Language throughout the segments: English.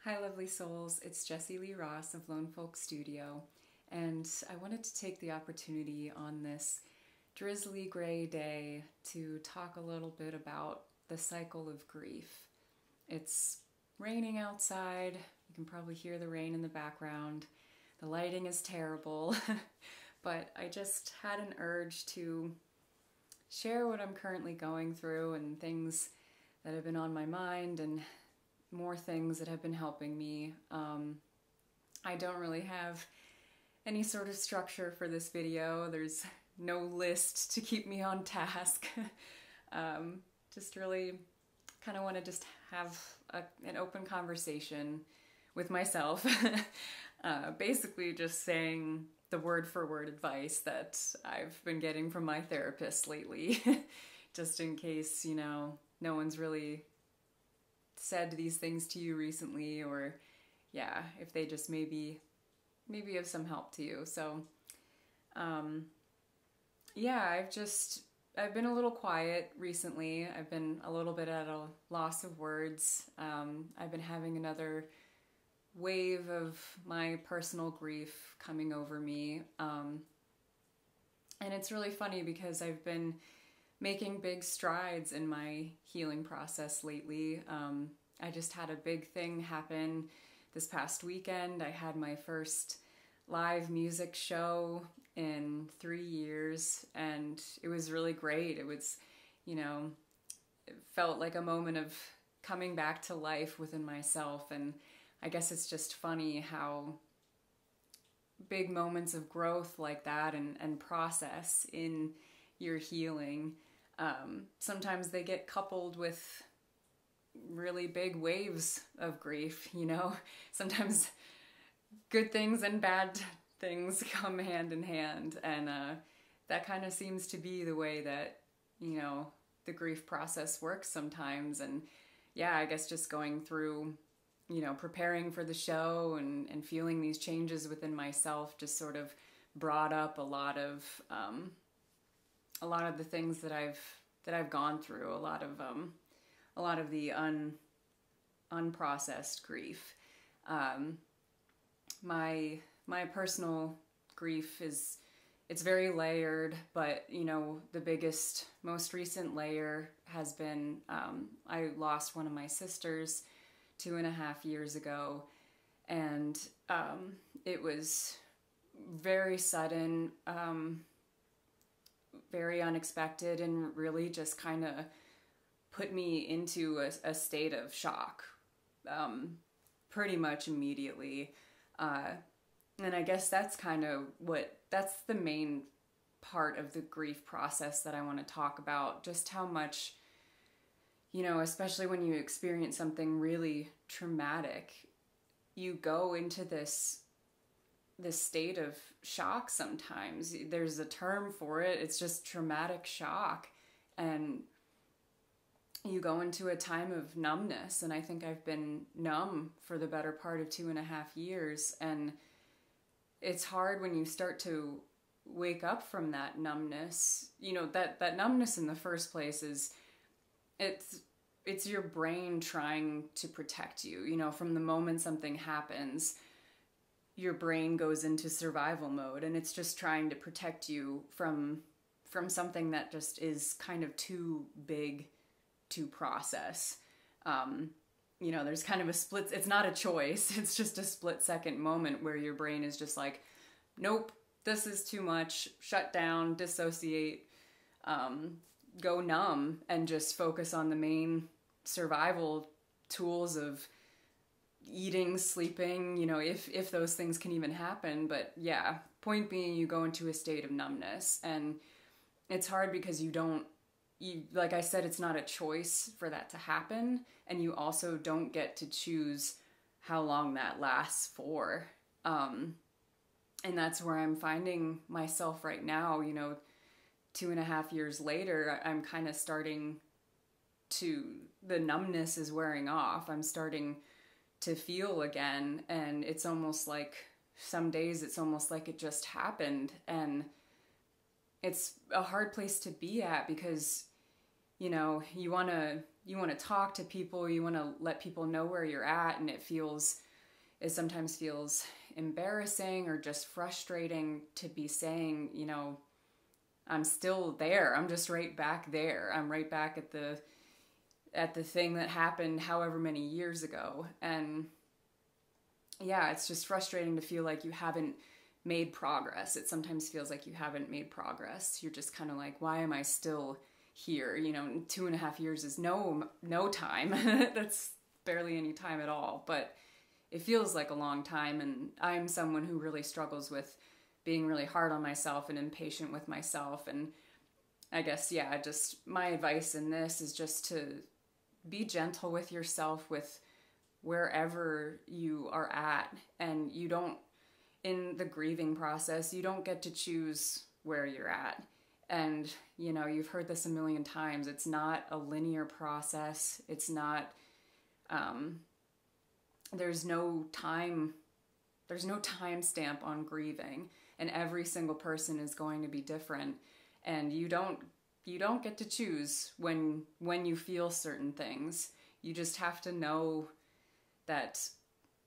Hi, lovely souls. It's Jessie Lee Ross of Lone Folk Studio, and I wanted to take the opportunity on this drizzly gray day to talk a little bit about the cycle of grief. It's raining outside. You can probably hear the rain in the background. The lighting is terrible, but I just had an urge to share what I'm currently going through and things that have been on my mind and more things that have been helping me. I don't really have any sort of structure for this video. There's no list to keep me on task. Just really kind of want to just have an open conversation with myself. Basically just saying the word for word advice that I've been getting from my therapist lately, just in case, no one's really said these things to you recently, or if they just maybe of some help to you. So I've been a little quiet recently. I've been a little bit at a loss of words. I've been having another wave of my personal grief coming over me, and it's really funny because I've been making big strides in my healing process lately. I just had a big thing happen this past weekend. I had my first live music show in 3 years, and it was really great. It was, it felt like a moment of coming back to life within myself, and I guess it's just funny how big moments of growth like that and process in your healing, sometimes they get coupled with really big waves of grief, Sometimes good things and bad things come hand in hand, and that kind of seems to be the way that, the grief process works sometimes. And I guess just going through, preparing for the show and feeling these changes within myself just sort of brought up a lot of the things that I've gone through, a lot of the unprocessed grief. My personal grief it's very layered, but the biggest, most recent layer has been I lost one of my sisters 2.5 years ago, and it was very sudden, very unexpected, and really just kind of put me into a state of shock pretty much immediately. And I guess that's that's the main part of the grief process that I want to talk about, just how much, especially when you experience something really traumatic, you go into this state of shock sometimes. There's a term for it. It's just traumatic shock. And you go into a time of numbness. And I think I've been numb for the better part of 2.5 years. And it's hard when you start to wake up from that numbness. That numbness in the first place it's your brain trying to protect you. From the moment something happens, your brain goes into survival mode, and it's just trying to protect you from something that just is kind of too big to process. There's kind of it's not a choice, it's just a split-second moment where your brain is just like, nope, this is too much, shut down, dissociate, go numb, and just focus on the main survival tools of eating, sleeping, if those things can even happen. But point being, you go into a state of numbness, and it's hard because like I said, it's not a choice for that to happen, and you also don't get to choose how long that lasts for. And that's where I'm finding myself right now, 2.5 years later. I'm kind of the numbness is wearing off. I'm starting to feel again, and it's almost like some days it's almost like it just happened. And it's a hard place to be at because you want want to talk to people, you want to let people know where you're at, and it sometimes feels embarrassing or just frustrating to be saying, you know, I'm still there. I'm just right back there. I'm right back at the thing that happened however many years ago. And yeah, it's just frustrating to feel like you haven't made progress. It sometimes feels like you haven't made progress. You're just kind of like, why am I still here? You know, 2.5 years is no time. That's barely any time at all. But it feels like a long time. And I'm someone who really struggles with being really hard on myself and impatient with myself. And I guess, yeah, just my advice in this is just to be gentle with yourself with wherever you are at. And you don't, in the grieving process, you don't get to choose where you're at. And, you know, you've heard this a million times. It's not a linear process. It's not, there's no time stamp on grieving, and every single person is going to be different. And you don't get to choose when you feel certain things. You just have to know that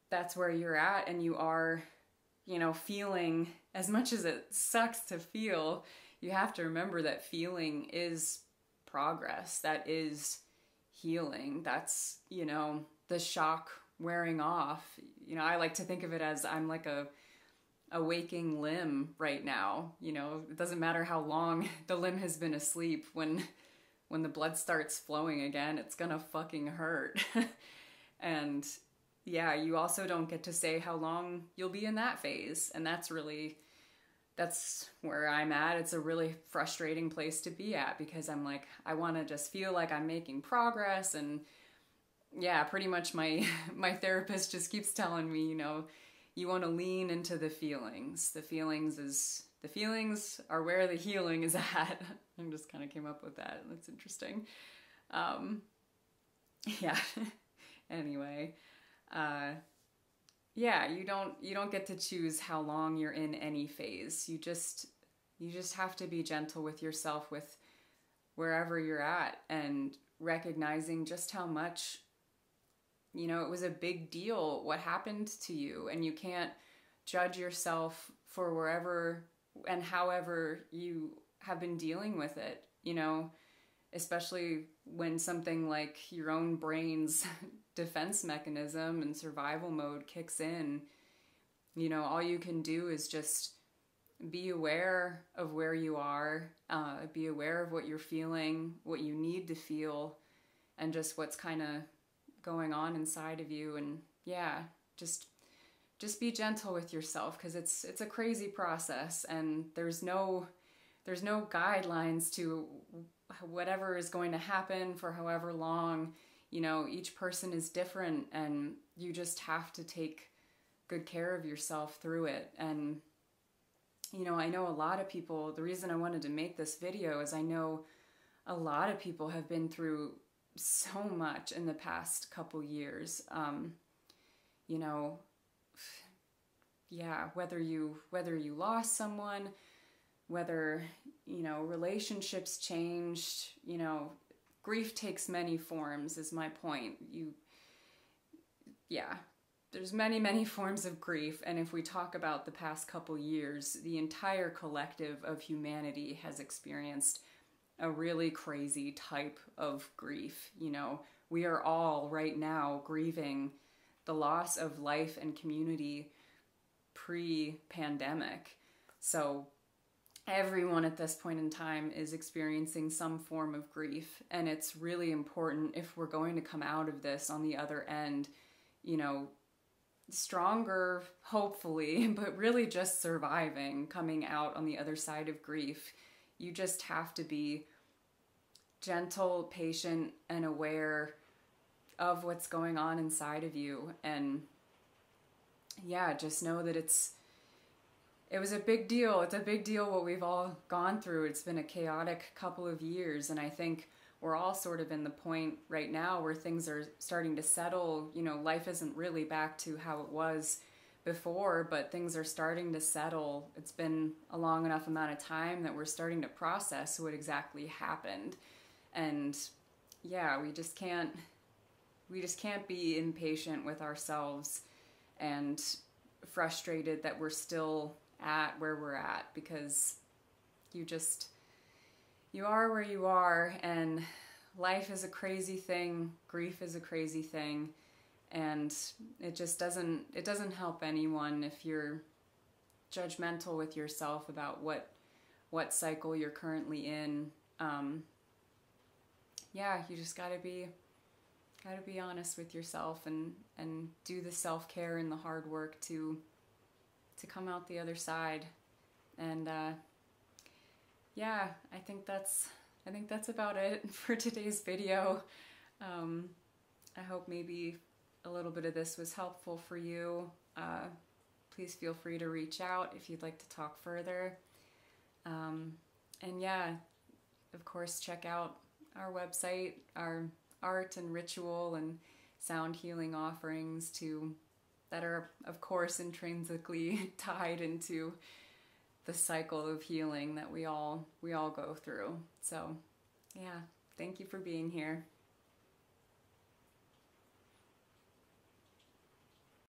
that's where you're at, and you are, you know, feeling. As much as it sucks to feel, you have to remember that feeling is progress. That is healing. That's, you know, the shock wearing off. You know, I like to think of it as I'm like a waking limb right now. You know, it doesn't matter how long the limb has been asleep. When the blood starts flowing again, it's gonna fucking hurt. And yeah, you also don't get to say how long you'll be in that phase. And that's where I'm at. It's a really frustrating place to be at, because I'm like, I want to just feel like I'm making progress. And yeah, pretty much my therapist just keeps telling me, you know, you want to lean into the feelings. The feelings are where the healing is at. I just kind of came up with that. That's interesting. Yeah. Anyway, yeah, you don't get to choose how long you're in any phase. You just have to be gentle with yourself with wherever you're at, and recognizing just how much, you know, it was a big deal what happened to you, and you can't judge yourself for wherever and however you have been dealing with it, you know, especially when something like your own brain's defense mechanism and survival mode kicks in. You know, all you can do is just be aware of where you are, be aware of what you're feeling, what you need to feel, and just what's kind of going on inside of you. And yeah, just be gentle with yourself, because it's a crazy process, and there's no guidelines to whatever is going to happen for however long. You know, each person is different, and you just have to take good care of yourself through it. And, you know, I know a lot of people, the reason I wanted to make this video is I know a lot of people have been through so much in the past couple years. You know, yeah, whether you lost someone, whether, you know, relationships changed, you know, grief takes many forms is my point. There's many forms of grief. And if we talk about the past couple years, the entire collective of humanity has experienced a really crazy type of grief. You know, we are all right now grieving the loss of life and community pre-pandemic. So everyone at this point in time is experiencing some form of grief, and it's really important, if we're going to come out of this on the other end, you know, stronger, hopefully, but really just surviving, coming out on the other side of grief. You just have to be gentle, patient, and aware of what's going on inside of you. And yeah, just know that it was a big deal. It's a big deal what we've all gone through. It's been a chaotic couple of years, and I think we're all sort of in the point right now where things are starting to settle. You know, life isn't really back to how it was before, but things are starting to settle. It's been a long enough amount of time that we're starting to process what exactly happened. And yeah, we just can't be impatient with ourselves and frustrated that we're still at where we're at, because you just, you are where you are, and life is a crazy thing, grief is a crazy thing, and it just doesn't help anyone if you're judgmental with yourself about what cycle you're currently in. Yeah, you just gotta be honest with yourself and do the self-care and the hard work to come out the other side. And yeah, I think that's about it for today's video. I hope maybe a little bit of this was helpful for you. Please feel free to reach out if you'd like to talk further. And yeah, of course, check out our website, our art and ritual and sound healing offerings that are, of course, intrinsically tied into the cycle of healing that we all go through. So yeah, thank you for being here.